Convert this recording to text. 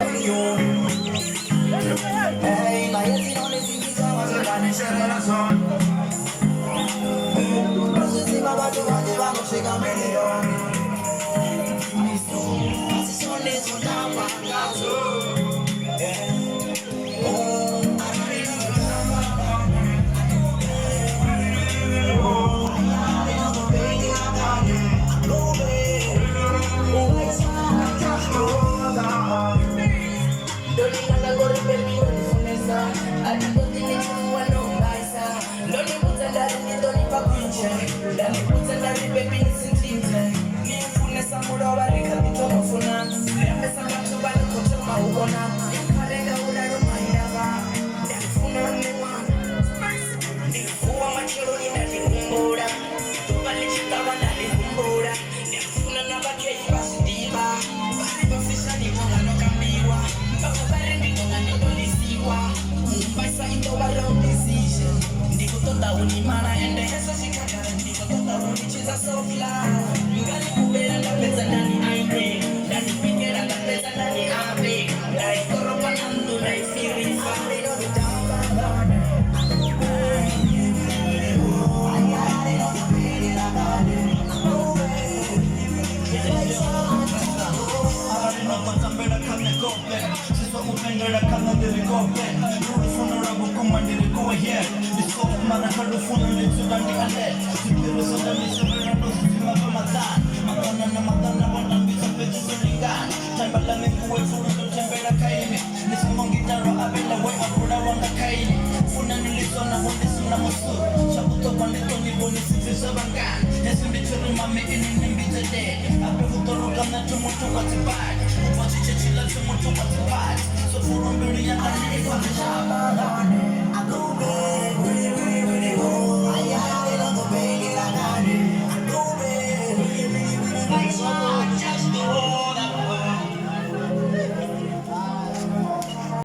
Hey, my head's on the TV, so I'm gonna share my song. Si mamá tu madre vamos a cambiar. Si son de su cama, Unimana ende hesa shikakara ndiko tota unichiza so fly Ngali kubera na pesa ndani aime Ndani pikera na pesa ndani ame Ndai koropa nandu na ifiri Fame no vitamba Mana kalau phone ni sudah diangkat, tiada sudah disuruh terus makan. Makanan makan bisa berjualan. Cai balam kue suruh tu cembe dah kain. Ni semua kita roh abela way aku dah wang kain. Phone ni lisona phone lisona musuh. Siapa tu pandai tu ni boleh sisi sebangkan. Yang sendiri curi mami ini ni bisa deh. Apa hutan rokan na cuma cuma